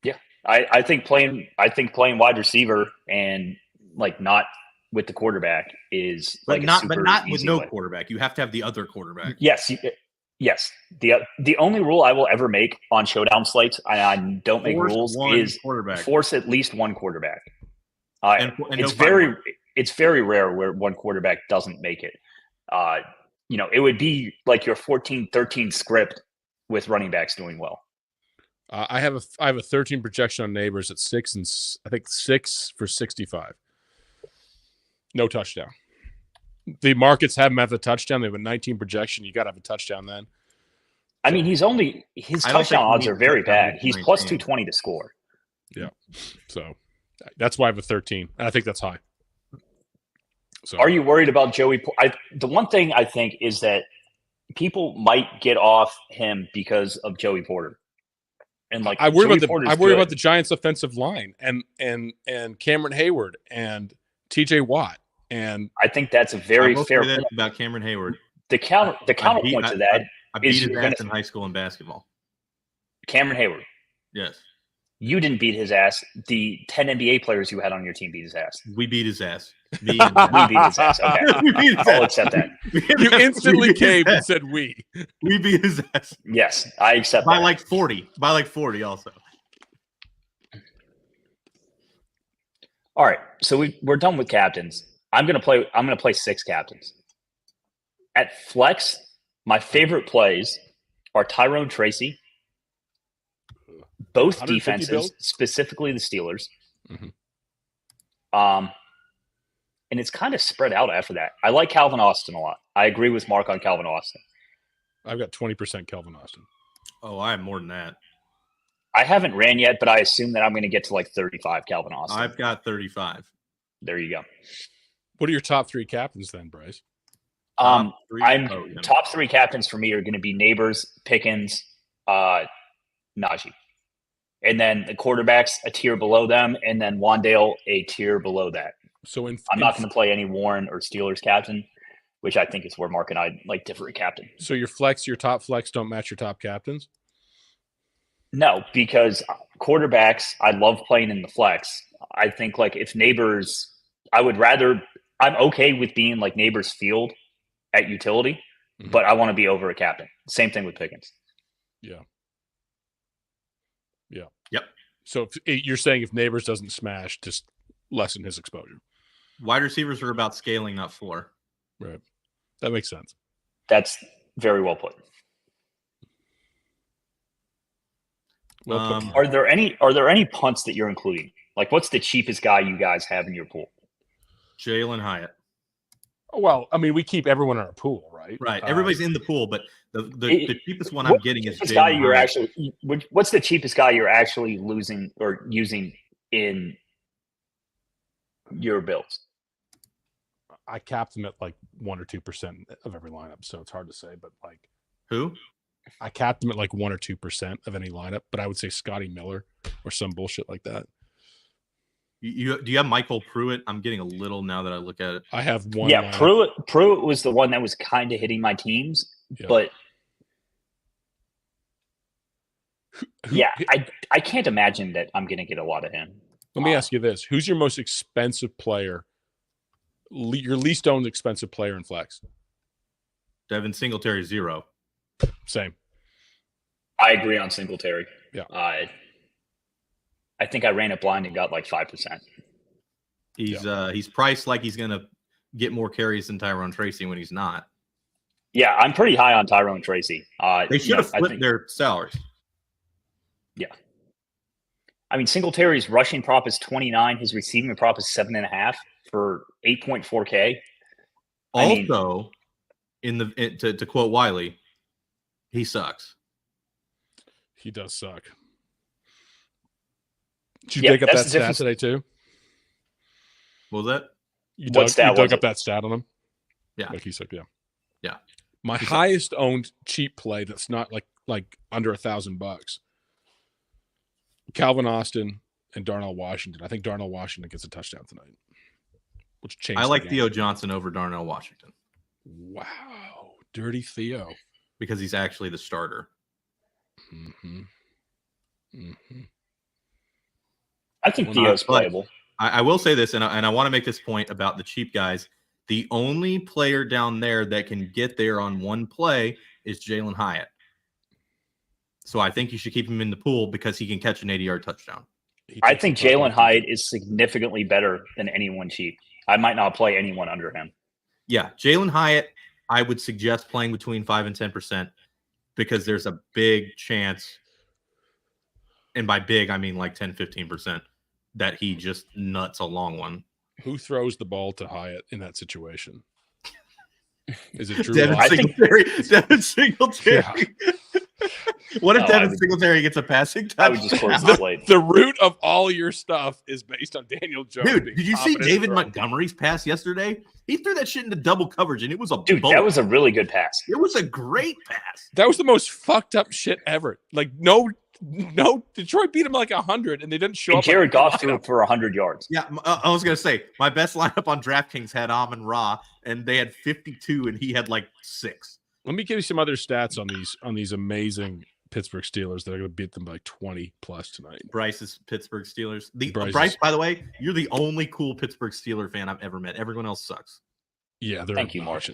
Yeah. I think playing wide receiver and like not with the quarterback is but not with no quarterback. You have to have the other quarterback. Yes. The only rule I will ever make on Showdown slates, I don't make rules, is force at least one quarterback. And it's very rare where one quarterback doesn't make it. It would be like your 14-13 script with running backs doing well. I have a 13 projection on Neighbors at 6 and I think 6 for 65. No touchdown. The markets have him at the touchdown. They have a 19 projection. You got to have a touchdown then. I mean, his touchdown odds are very bad. He's plus 220 to score. Yeah. So that's why I have a 13. And I think that's high. So are you worried about Joey? The one thing I think is that people might get off him because of Joey Porter. And like, I worry about the Giants' offensive line and Cameron Hayward and TJ Watt. And I think that's a very fair point about Cameron Hayward. The counterpoint to that I beat his ass in high school in basketball. Cameron Hayward. Yes. You didn't beat his ass. The 10 NBA players you had on your team beat his ass. We beat his ass. We beat his ass. Okay. I'll accept that. You instantly caved and said we. We beat his ass. Yes, I accept by that. Like 40. By like 40 also. All right. So we're done with captains. I'm gonna play 6 captains. At flex, my favorite plays are Tyrone Tracy, both defenses, build? Specifically the Steelers. Mm-hmm. And it's kind of spread out after that. I like Calvin Austin a lot. I agree with Mark on Calvin Austin. I've got 20% Calvin Austin. Oh, I have more than that. I haven't ran yet, but I assume that I'm going to get to like 35 Calvin Austin. I've got 35. There you go. What are your top 3 captains then, Bryce? Top 3 captains for me are going to be Neighbors, Pickens, Najee. And then the quarterbacks a tier below them, and then Wandale a tier below that. So I'm not going to play any Warren or Steelers captain, which I think is where Mark and I like differ at captain. So your top flex don't match your top captains? No, because quarterbacks, I love playing in the flex. I think like if Neighbors, I'm okay with being like Neighbors field at utility, but I want to be over a captain. Same thing with Pickens. Yeah. Yeah. Yep. So you're saying if Neighbors doesn't smash, just lessen his exposure. Wide receivers are about scaling, not floor. Right. That makes sense. That's very well put. Well put. Are there any punts that you're including? Like, what's the cheapest guy you guys have in your pool? Jalen Hyatt. Oh, well, I mean, we keep everyone in our pool, right? Right. Everybody's in the pool, but the cheapest one I'm getting is Jalen Hyatt. What's the cheapest guy you're actually losing or using in your builds? I capped him at like 1 or 2% of every lineup, so it's hard to say. But like, Who? I capped him at like 1 or 2% of any lineup, but I would say Scotty Miller or some bullshit like that. Do you have Michael Pruitt? I'm getting a little now that I look at it. I have one. Yeah, Pruitt was the one that was kind of hitting my teams, but I can't imagine that I'm going to get a lot of him. Let me ask you this: who's your most expensive player? Your least owned expensive player in flex? Devin Singletary, 0. Same. I agree on Singletary. Yeah. I think I ran it blind and got like 5%. He's priced like he's going to get more carries than Tyrone Tracy when he's not. Yeah, I'm pretty high on Tyrone Tracy. They should have flipped their salaries. Yeah. I mean, Singletary's rushing prop is 29. His receiving prop is 7.5 for 8.4K. Also, to quote Wiley, he sucks. He does suck. Did you dig up that stat today too? What was that? You dug up that stat on him? Yeah. Like he said, yeah. Yeah. My highest owned cheap play that's not like under $1,000. Calvin Austin and Darnell Washington. I think Darnell Washington gets a touchdown tonight. Which changed. I like Theo Johnson over Darnell Washington. Wow. Dirty Theo. Because he's actually the starter. Mm-hmm. Mm-hmm. I think Theo's playable. I will say this, and I want to make this point about the cheap guys. The only player down there that can get there on one play is Jalen Hyatt. So I think you should keep him in the pool because he can catch an 80-yard touchdown. I think Jalen Hyatt is significantly better than anyone cheap. I might not play anyone under him. Yeah, Jalen Hyatt, I would suggest playing between 5 and 10% because there's a big chance, and by big, I mean like 10, 15%, that he just nuts a long one. Who throws the ball to Hyatt in that situation? Is it Drew? Devin Singletary. Yeah. What if Devin Singletary gets a passing touchdown? I would just close the plate. The root of all your stuff is based on Daniel Jones. Dude, did you see David Montgomery's pass yesterday? He threw that shit into double coverage, and it was a bullet. That was a really good pass. It was a great pass. That was the most fucked up shit ever. Like, no, Detroit beat him like 100, and they didn't show up. Jared Goff threw for 100 yards. Yeah, I was going to say, my best lineup on DraftKings had Amon-Ra, and they had 52, and he had like 6. Let me give you some other stats on these amazing Pittsburgh Steelers that are going to beat them by 20 plus tonight. Bryce's Pittsburgh Steelers. Bryce, by the way, you're the only cool Pittsburgh Steeler fan I've ever met. Everyone else sucks. Yeah, they're Thank you, Mark.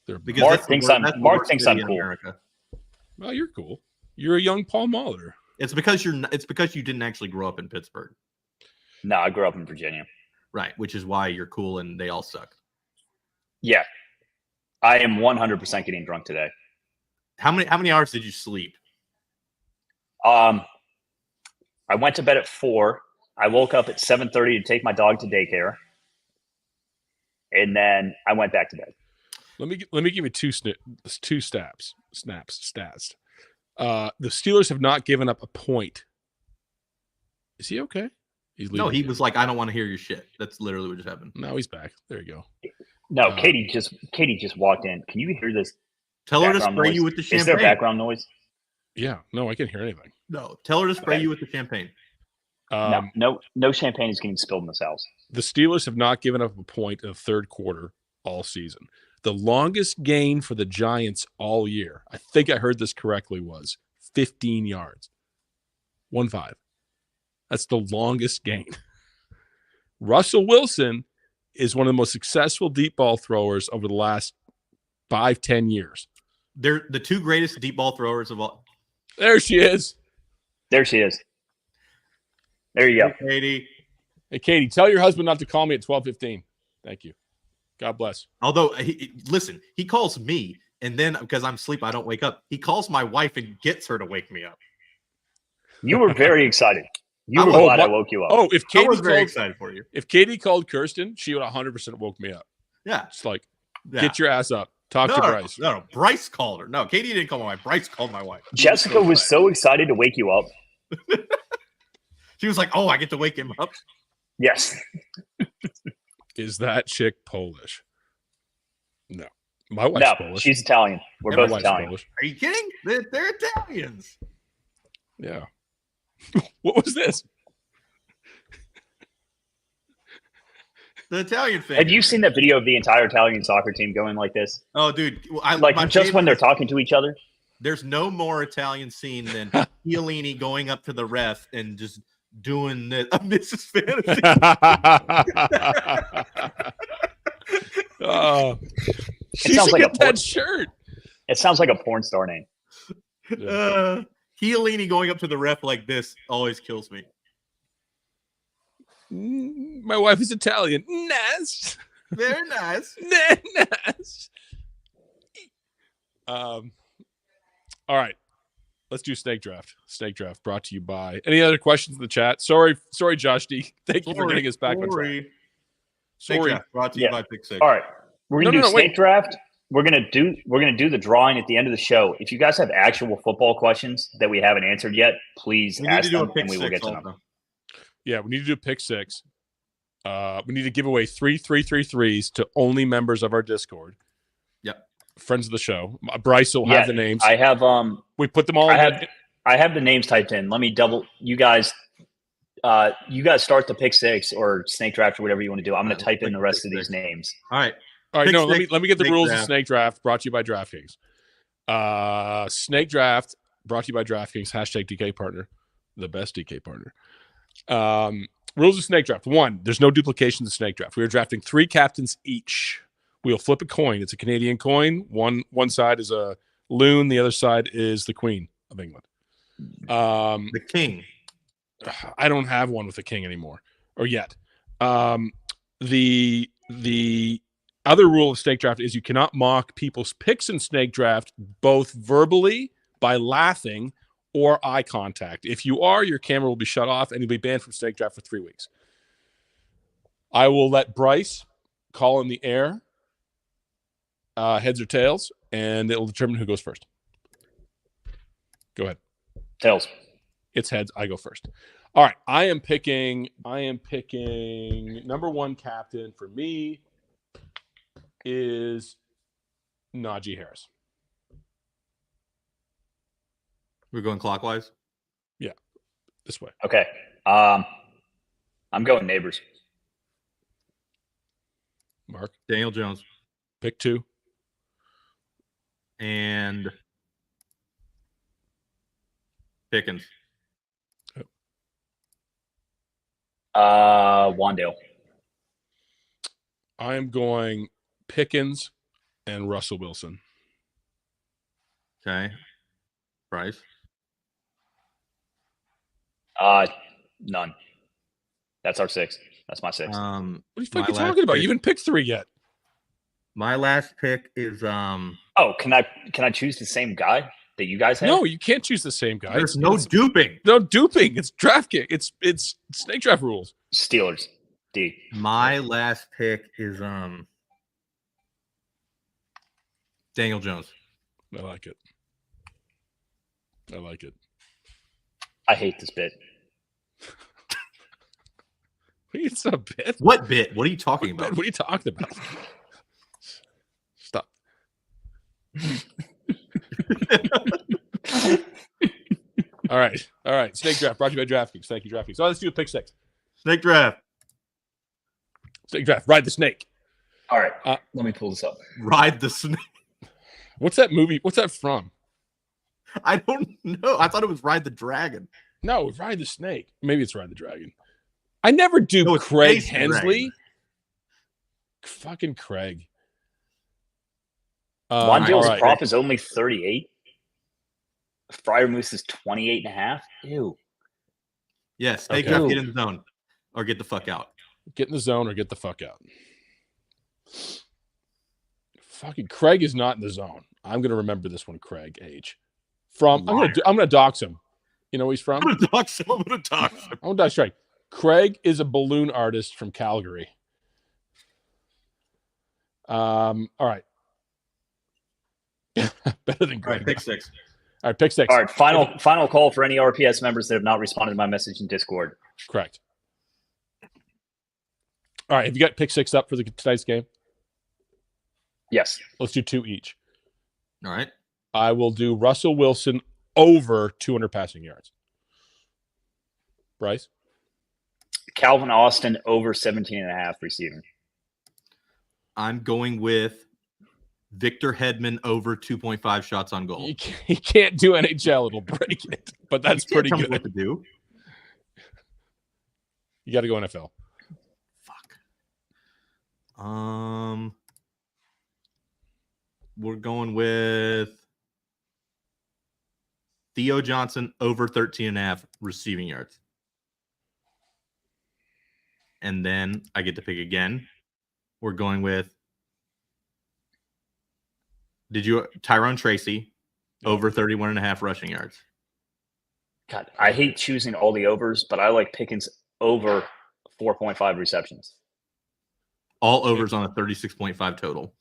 Mark thinks I'm cool. America. Well, you're cool. You're a young Paul Molitor. It's because you didn't actually grow up in Pittsburgh. No, I grew up in Virginia. Right, which is why you're cool and they all suck. Yeah. I am 100% getting drunk today. How many hours did you sleep? I went to bed at 4. I woke up at 7:30 to take my dog to daycare. And then I went back to bed. Let me give you two stats. The Steelers have not given up a point. Is he okay? No, he was like, I don't want to hear your shit. That's literally what just happened. No, he's back. There you go. No, Katie just walked in. Can you hear this? Tell her to spray you with the champagne. Is there background noise? Yeah, no, I can't hear anything. No, tell her to spray you with the champagne. No champagne is getting spilled in this house. The Steelers have not given up a point in the third quarter all season. The longest gain for the Giants all year, I think I heard this correctly, was 15 yards. 1-5. That's the longest gain. Russell Wilson is one of the most successful deep ball throwers over the last 5-10 years. They're the two greatest deep ball throwers of all. There she is. There she is. There you go. Hey, Katie. Hey, Katie, tell your husband not to call me at 12:15. Thank you. God bless. Although, listen, he calls me, and then because I'm asleep, I don't wake up. He calls my wife and gets her to wake me up. You were very excited. You were glad I woke you up. Oh, if Katie I was very excited for you. If Katie called Kirsten, she would 100% woke me up. Yeah. It's like, get your ass up. Talk to Bryce. No, Bryce called her. No, Katie didn't call my wife. Bryce called my wife. Jessica was so excited to wake you up. She was like, oh, I get to wake him up? Yes. Is that chick Polish? No. My wife's Polish. She's Italian. We're both Italian. Polish. Are you kidding? They're Italians. Yeah. What was this? The Italian thing. Have you seen that video of the entire Italian soccer team going like this? Oh, dude. When they're talking to each other? There's no more Italian scene than Chiellini going up to the ref and just doing this. Mrs. Fantasy. Oh, she should get that shirt. It sounds like a porn star name. Chiellini going up to the ref like this always kills me. My wife is Italian. Nice. Very nice. Nice. All right. Let's do snake draft. Snake draft brought to you by. Any other questions in the chat? Sorry, Josh D. Thank you for getting us back on track. Snake draft brought to you by Pick 6. All right. We're gonna do snake draft. We're gonna do the drawing at the end of the show. If you guys have actual football questions that we haven't answered yet, please ask them and we will get to them. Yeah, we need to do pick 6. We need to give away 3 3-3-3s to only members of our Discord. Yep. Friends of the show. Bryce will have the names. I have we put them all I have the names typed in. Let me double you guys start the pick 6 or snake draft or whatever you want to do. I'm going to type in the rest of these names. All right. No, let me get the rules of snake draft brought to you by DraftKings. Snake draft brought to you by DraftKings, #DK partner, the best DK partner. Rules of snake draft. 1, there's no duplications of snake draft. We are drafting 3 captains each. We'll flip a coin. It's a Canadian coin. One side is a loon. The other side is the Queen of England. The king. I don't have one with the king anymore, or yet. The other rule of snake draft is you cannot mock people's picks in snake draft, both verbally by laughing or eye contact. If you are, your camera will be shut off and you'll be banned from snake draft for 3 weeks. I will let Bryce call in the air, heads or tails, and it will determine who goes first. Go ahead. Tails. It's heads. I go first. All right. I am picking number 1 captain for me is Najee Harris. We're going clockwise? Yeah. This way. Okay. I'm going neighbors. Mark. Daniel Jones. Pick 2. And Pickens. Wandale. I am going Pickens and Russell Wilson. Okay. Bryce. None. That's our 6. That's my 6. What are you fucking talking about? You haven't picked 3 yet. My last pick is Oh, can I choose the same guy that you guys have? No, you can't choose the same guy. There's no duping. No duping. It's DraftKings. It's snake draft rules. Steelers. D. My last pick is Daniel Jones. I like it. I hate this bit. It's a bit. What bit? What are you talking about? What are you talking about? Stop. All right. Snake draft brought to you by DraftKings. Thank you, DraftKings. So let's do a pick 6. Snake draft. Snake draft. Ride the snake. All right. Let me pull this up. Ride the snake. What's that movie? What's that from? I don't know. I thought it was Ride the Dragon. No, Ride the Snake. Maybe it's Ride the Dragon. I never do Craig Hensley. Fucking Craig. Wandale's prop is only 38. Fryer Moose is 28.5. Ew. Yes, snake draft, get in the zone or get the fuck out. Get in the zone or get the fuck out. Fucking Craig is not in the zone. I'm gonna remember this one. Craig H. I'm gonna dox him. You know where he's from? I'm gonna dox him. I'm gonna dox Craig. Craig is a balloon artist from Calgary. All right. Better than Craig. All right, pick 6. All right, pick 6. All right, final call for any RPS members that have not responded to my message in Discord. Correct. All right, have you got pick 6 up for tonight's game? Yes. Let's do 2 each. All right. I will do Russell Wilson over 200 passing yards. Bryce? Calvin Austin over 17.5 receiving. I'm going with Victor Hedman over 2.5 shots on goal. You can't do NHL. It'll break it. But that's pretty Tell me good. what to do. You got to go NFL. Fuck. We're going with Theo Johnson over 13.5 receiving yards. And then I get to pick again. We're going with Tyrone Tracy over 31.5 rushing yards. God, I hate choosing all the overs, but I like Pickens over 4.5 receptions. All overs on a 36.5 total.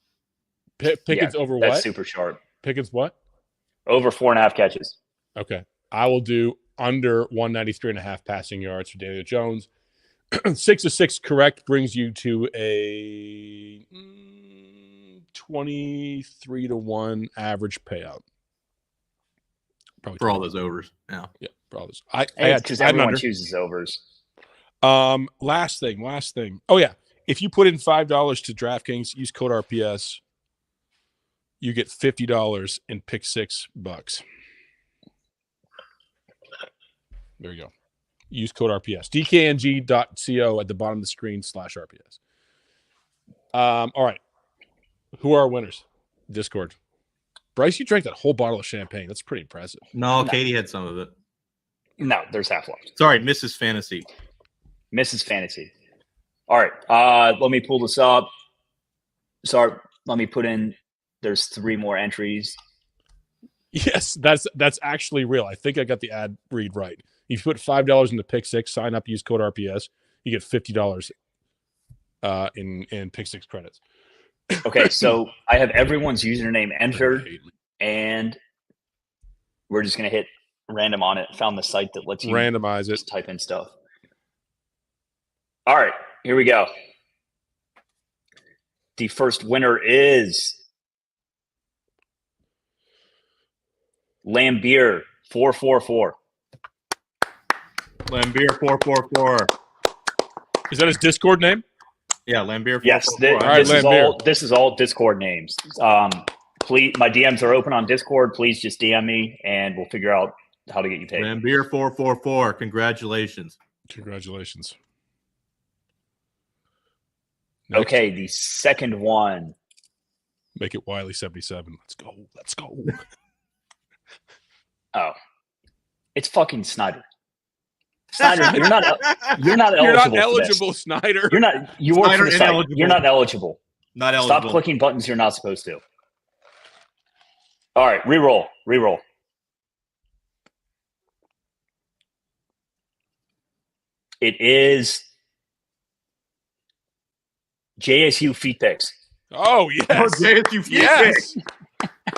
Pickens over what? That's super sharp. Pickens what? Over 4.5 catches. Okay. I will do under 193.5 passing yards for Daniel Jones. 6 of 6 correct brings you to a 23-1 average payout. Probably for all those overs. Yeah. Yeah, for all those. Because everyone chooses overs. Last thing. Oh yeah. If you put in $5 to DraftKings, use code RPS, you get $50 in pick $6. There you go. Use code RPS. DKNG.co at the bottom of the screen /RPS. All right. Who are our winners? Discord. Bryce, you drank that whole bottle of champagne. That's pretty impressive. No, Katie had some of it. No, there's half left. Sorry, Mrs. Fantasy. Mrs. Fantasy. All right. Let me pull this up. Sorry, let me put in. There's 3 more entries. Yes, that's actually real. I think I got the ad read right. If you put $5 into pick 6, sign up, use code RPS, you get $50 in pick 6 credits. Okay, so I have everyone's username entered, and we're just gonna hit random on it. Found the site that lets you randomize it. Just type in stuff. All right, here we go. The first winner is Lambier 444. Lambier 444. Is that his Discord name? Yeah, Lambier 444. Yes, this is all Discord names. Please, my DMs are open on Discord. Please just DM me, and we'll figure out how to get you paid. Lambier 444. Congratulations. Congratulations. Next. Okay, the second one. Make it Wiley 77. Let's go. Oh, it's fucking Snyder. Snyder, you're not eligible. You're not eligible, Snyder. You're not. You work for the site. You're not eligible. Not eligible. Stop clicking buttons you're not supposed to. All right, reroll. It is JSU feet picks. Oh yes, JSU feet picks.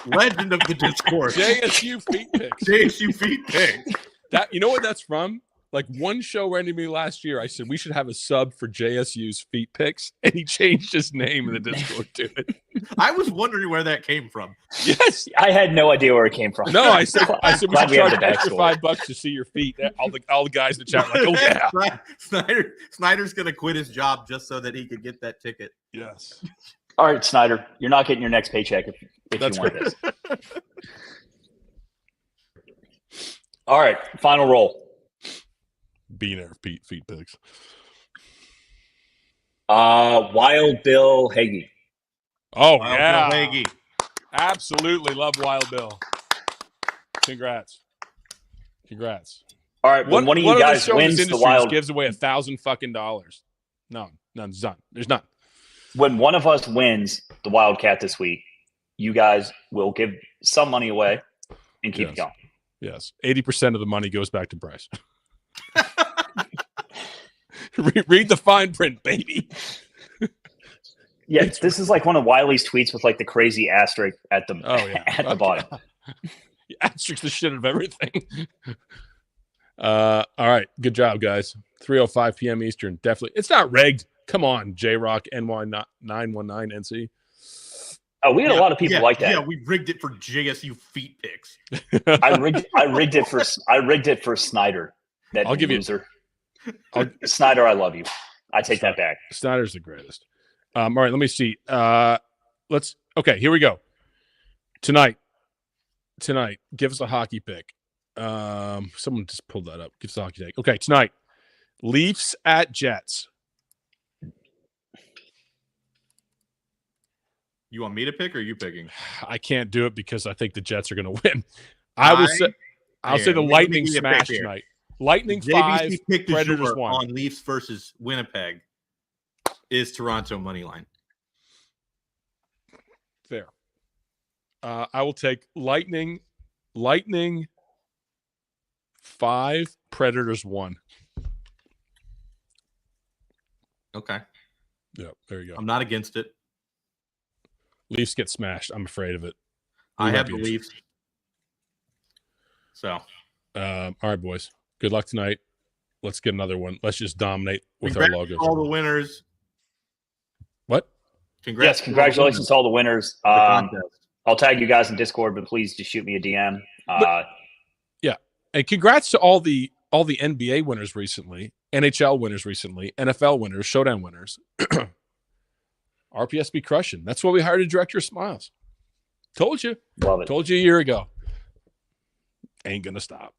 Legend of the Discord. JSU feet picks. JSU feet picks. That, you know what that's from? Like, one show randomly last year, I said we should have a sub for JSU's feet picks, and he changed his name in the Discord to it. I was wondering where that came from. Yes, I had no idea where it came from. No, I said we should charge an extra $5 to see your feet. All the guys in the chat were like, oh yeah. Snyder's gonna quit his job just so that he could get that ticket. Yes. All right, Snyder, you're not getting your next paycheck if you want this. All right, final roll. Beaner feet picks. Wild Bill Hagee. Oh, Wild yeah. Bill Hagee. Absolutely love Wild Bill. Congrats. All right, when one of you guys wins the Wild, gives away $1,000 fucking dollars. No, none. There's none. When one of us wins the Wildcat this week, you guys will give some money away and keep it going. Yes. 80% of the money goes back to Bryce. Read the fine print, baby. Yeah, this is like one of Wiley's tweets with like the crazy asterisk at the at the bottom. You asterisk the shit out of everything. All right, good job, guys. 3:05 p.m. Eastern. Definitely, it's not rigged. Come on, J-Rock NY 919 NC. Oh, we had a lot of people like that. Yeah, we rigged it for JSU feet picks. I rigged it for Snyder. That I'll give loser. Snyder, I love you. I take that back. Snyder's the greatest. All right, let me see. Okay, here we go. Tonight, give us a hockey pick. Someone just pulled that up. Give us a hockey pick. Okay, tonight, Leafs at Jets. You want me to pick or are you picking? I can't do it because I think the Jets are going to win. I'll say the Lightning smash tonight. Lightning 5, Predators 1. On Leafs versus Winnipeg is Toronto money line. Fair. I will take Lightning 5, Predators 1. Okay. Yeah, there you go. I'm not against it. Leafs get smashed. I'm afraid of it. I have the Leafs. So. All right, boys. Good luck tonight. Let's get another one. Let's just dominate with our logos. All the winners. What? Congratulations to all the winners. I'll tag you guys in Discord, but please just shoot me a DM. Yeah, and congrats to all the NBA winners recently, NHL winners recently, NFL winners, Showdown winners. RPS be crushing. That's why we hired a director of smiles. Told you. Love it. Told you a year ago. Ain't gonna stop.